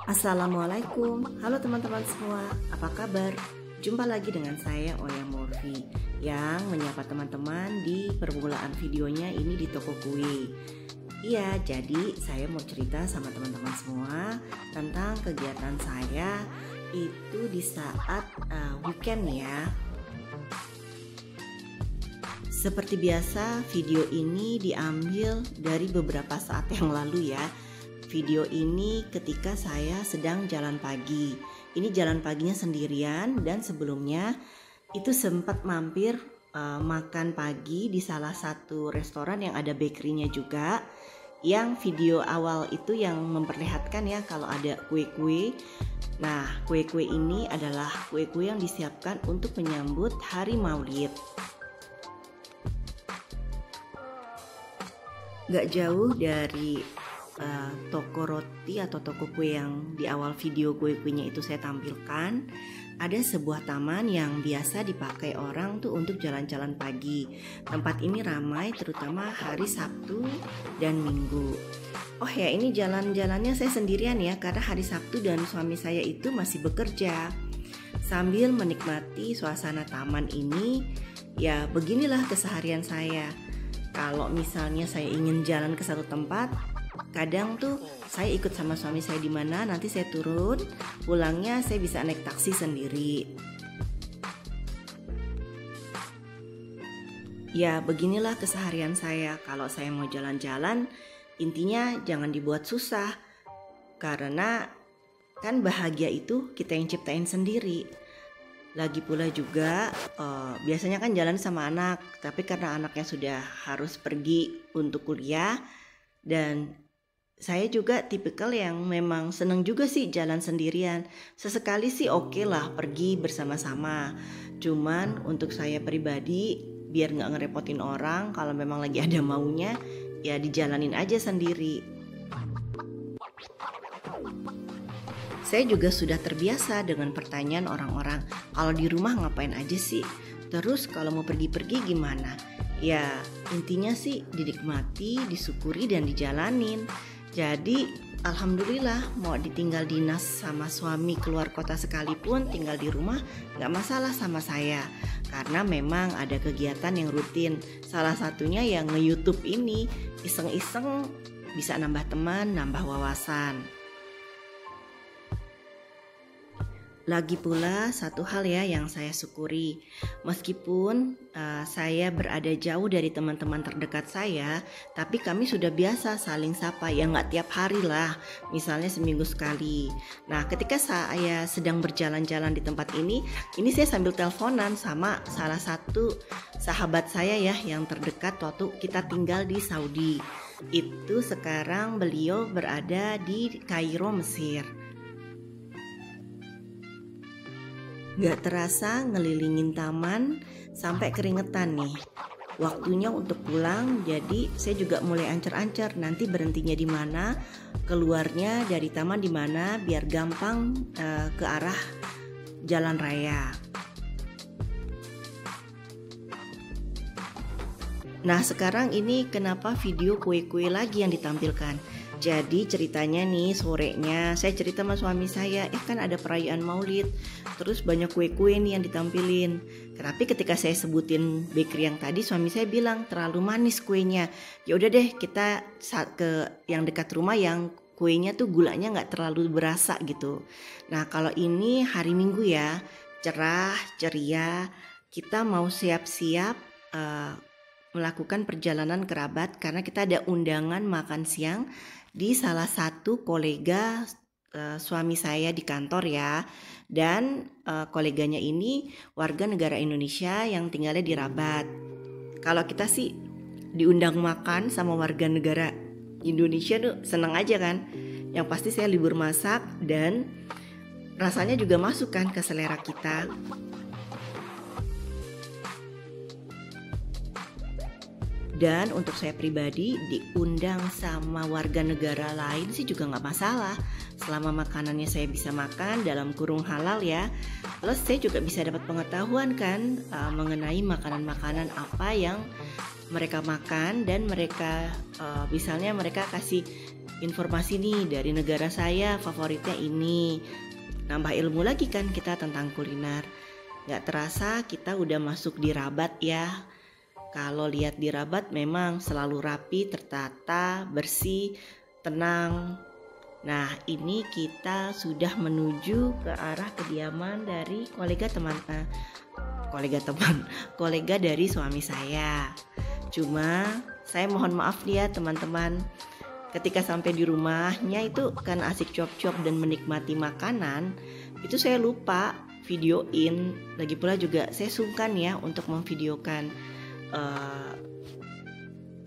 Assalamualaikum, halo teman-teman semua, apa kabar? Jumpa lagi dengan saya Oya Morfi yang menyapa teman-teman di permulaan videonya ini di toko kue. Iya, jadi saya mau cerita sama teman-teman semua tentang kegiatan saya itu di saat weekend ya. Seperti biasa, video ini diambil dari beberapa saat yang lalu ya. Video ini ketika saya sedang jalan pagi. Ini jalan paginya sendirian dan sebelumnya itu sempat mampir makan pagi di salah satu restoran yang ada bakerynya juga. Yang video awal itu yang memperlihatkan ya kalau ada kue-kue. Nah, kue-kue ini adalah kue-kue yang disiapkan untuk menyambut hari Maulid. Gak jauh dari toko roti atau toko kue yang di awal video kue-kuenya itu saya tampilkan, ada sebuah taman yang biasa dipakai orang tuh untuk jalan-jalan pagi. Tempat ini ramai terutama hari Sabtu dan Minggu. Oh ya, ini jalan-jalannya saya sendirian ya, karena hari Sabtu dan suami saya itu masih bekerja. Sambil menikmati suasana taman ini, ya beginilah keseharian saya. Kalau misalnya saya ingin jalan ke satu tempat, kadang tuh saya ikut sama suami saya di mana, nanti saya turun, pulangnya saya bisa naik taksi sendiri. Ya beginilah keseharian saya. Kalau saya mau jalan-jalan, intinya jangan dibuat susah, karena kan bahagia itu kita yang ciptain sendiri. Lagi pula juga biasanya kan jalan sama anak, tapi karena anaknya sudah harus pergi untuk kuliah, dan saya juga tipikal yang memang seneng juga sih jalan sendirian. Sesekali sih oke lah pergi bersama-sama. Cuman untuk saya pribadi, biar gak ngerepotin orang, kalau memang lagi ada maunya, ya dijalanin aja sendiri. Saya juga sudah terbiasa dengan pertanyaan orang-orang, kalau di rumah ngapain aja sih? Terus kalau mau pergi-pergi gimana? Ya intinya sih dinikmati, disyukuri dan dijalanin. Jadi alhamdulillah mau ditinggal dinas sama suami keluar kota sekalipun, tinggal di rumah gak masalah sama saya. Karena memang ada kegiatan yang rutin. Salah satunya yang nge-YouTube ini, iseng-iseng bisa nambah teman, nambah wawasan. Lagi pula satu hal ya yang saya syukuri, meskipun saya berada jauh dari teman-teman terdekat saya, tapi kami sudah biasa saling sapa, ya nggak tiap hari lah, misalnya seminggu sekali. Nah ketika saya sedang berjalan-jalan di tempat ini saya sambil teleponan sama salah satu sahabat saya ya yang terdekat waktu kita tinggal di Saudi. Itu sekarang beliau berada di Kairo, Mesir. Gak terasa ngelilingin taman sampai keringetan nih. Waktunya untuk pulang, jadi saya juga mulai ancer-ancer nanti berhentinya di mana, keluarnya dari taman di mana biar gampang ke arah jalan raya. Nah sekarang ini kenapa video kue-kue lagi yang ditampilkan? Jadi ceritanya nih, sorenya saya cerita sama suami saya, kan ada perayaan Maulid, terus banyak kue-kue nih yang ditampilin. Tapi ketika saya sebutin bakery yang tadi, suami saya bilang terlalu manis kuenya. Ya udah deh, kita ke yang dekat rumah yang kuenya tuh gulanya nggak terlalu berasa gitu. Nah kalau ini hari Minggu ya, cerah, ceria, kita mau siap-siap melakukan perjalanan kerabat karena kita ada undangan makan siang di salah satu kolega suami saya di kantor ya. Dan koleganya ini warga negara Indonesia yang tinggalnya di Rabat. Kalau kita sih diundang makan sama warga negara Indonesia tuh seneng aja kan. Yang pasti saya libur masak dan rasanya juga masuk kan ke selera kita. Dan untuk saya pribadi diundang sama warga negara lain sih juga nggak masalah, selama makanannya saya bisa makan dalam kurung halal ya. Plus saya juga bisa dapat pengetahuan kan mengenai makanan-makanan apa yang mereka makan, dan mereka misalnya mereka kasih informasi nih dari negara saya, favoritnya ini. Nambah ilmu lagi kan kita tentang kuliner. Gak terasa kita udah masuk di Rabat ya. Kalau lihat di Rabat memang selalu rapi, tertata, bersih, tenang. Nah, ini kita sudah menuju ke arah kediaman dari kolega dari suami saya. Cuma saya mohon maaf nih ya teman-teman, ketika sampai di rumahnya itu kan asik cuap-cuap dan menikmati makanan, itu saya lupa videoin. Lagi pula juga saya sungkan ya untuk memvideokan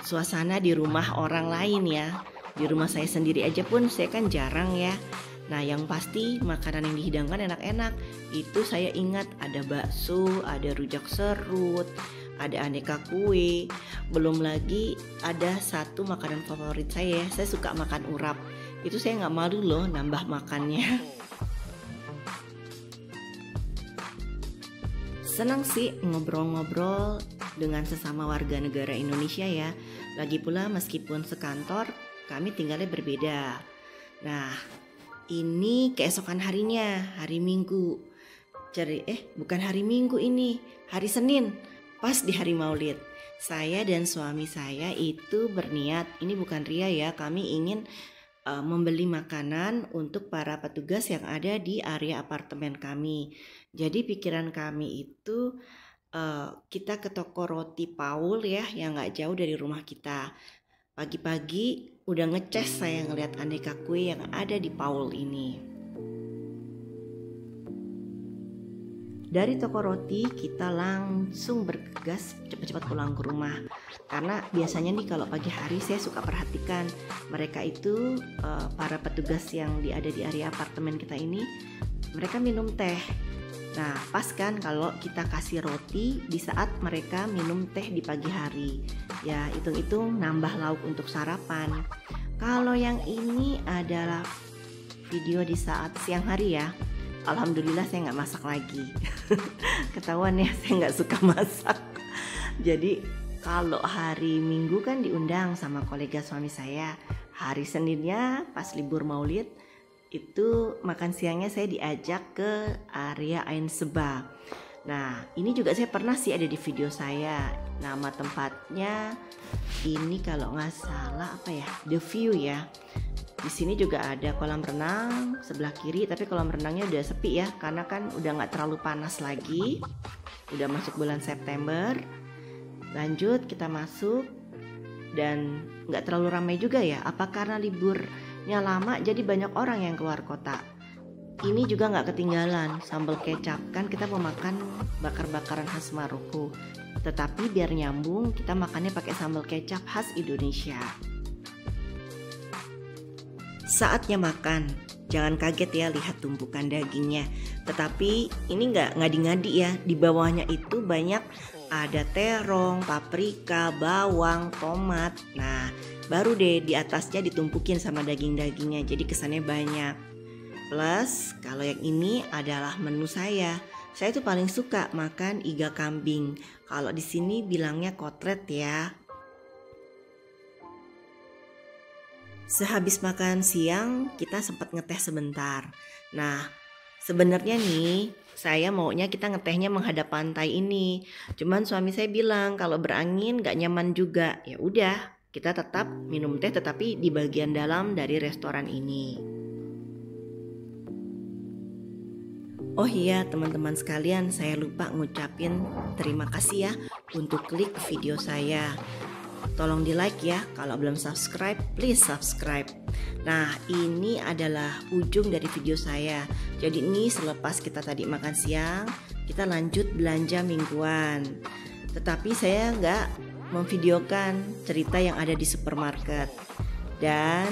suasana di rumah orang lain ya. Di rumah saya sendiri aja pun saya kan jarang ya. Nah, yang pasti makanan yang dihidangkan enak-enak. Itu saya ingat ada bakso, ada rujak serut, ada aneka kue. Belum lagi ada satu makanan favorit saya suka makan urap. Itu saya nggak malu loh nambah makannya. Senang sih ngobrol-ngobrol dengan sesama warga negara Indonesia ya. Lagi pula meskipun sekantor, kami tinggalnya berbeda. Nah, ini keesokan harinya, hari Minggu. Bukan hari Minggu ini, hari Senin, pas di hari Maulid. Saya dan suami saya itu berniat, ini bukan ria ya, kami ingin membeli makanan untuk para petugas yang ada di area apartemen kami. Jadi pikiran kami itu kita ke toko roti Paul ya, yang gak jauh dari rumah kita. Pagi-pagi udah ngecas saya ngeliat aneka kue yang ada di Paul ini. Dari toko roti kita langsung bergegas cepat-cepat pulang ke rumah. Karena biasanya nih kalau pagi hari saya suka perhatikan mereka itu para petugas yang ada di area apartemen kita ini, mereka minum teh. Nah, pas kan kalau kita kasih roti di saat mereka minum teh di pagi hari. Ya, hitung-hitung nambah lauk untuk sarapan. Kalau yang ini adalah video di saat siang hari ya. Alhamdulillah saya nggak masak lagi. Ketahuan ya, saya nggak suka masak. Jadi kalau hari Minggu kan diundang sama kolega suami saya. Hari Seninnya pas libur Maulid, itu makan siangnya saya diajak ke area Ain Seba. Nah, ini juga saya pernah sih ada di video saya. Nama tempatnya ini kalau nggak salah apa ya, The View ya. Di sini juga ada kolam renang sebelah kiri, tapi kolam renangnya udah sepi ya, karena kan udah nggak terlalu panas lagi. Udah masuk bulan September. Lanjut kita masuk dan nggak terlalu ramai juga ya. Apa karena liburnya lama jadi banyak orang yang keluar kota. Ini juga nggak ketinggalan sambal kecap, kan kita mau makan bakar-bakaran khas Maroko. Tetapi biar nyambung kita makannya pakai sambal kecap khas Indonesia. Saatnya makan, jangan kaget ya lihat tumpukan dagingnya. Tetapi ini nggak ngadi-ngadi ya, di bawahnya itu banyak ada terong, paprika, bawang, tomat. Nah, baru deh di atasnya ditumpukin sama daging-dagingnya, jadi kesannya banyak. Plus, kalau yang ini adalah menu saya. Saya tuh paling suka makan iga kambing. Kalau di sini bilangnya kotlet ya. Sehabis makan siang, kita sempat ngeteh sebentar. Nah, sebenarnya nih, saya maunya kita ngetehnya menghadap pantai ini. Cuman suami saya bilang kalau berangin gak nyaman juga. Ya udah, kita tetap minum teh tetapi di bagian dalam dari restoran ini. Oh iya teman-teman sekalian, saya lupa ngucapin terima kasih ya untuk klik video saya. Tolong di like ya, kalau belum subscribe, please subscribe. Nah, ini adalah ujung dari video saya. Jadi ini selepas kita tadi makan siang, kita lanjut belanja mingguan. Tetapi saya nggak memvideokan cerita yang ada di supermarket. Dan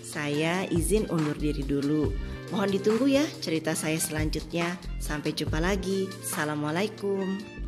saya izin undur diri dulu. Mohon ditunggu ya cerita saya selanjutnya. Sampai jumpa lagi. Assalamualaikum.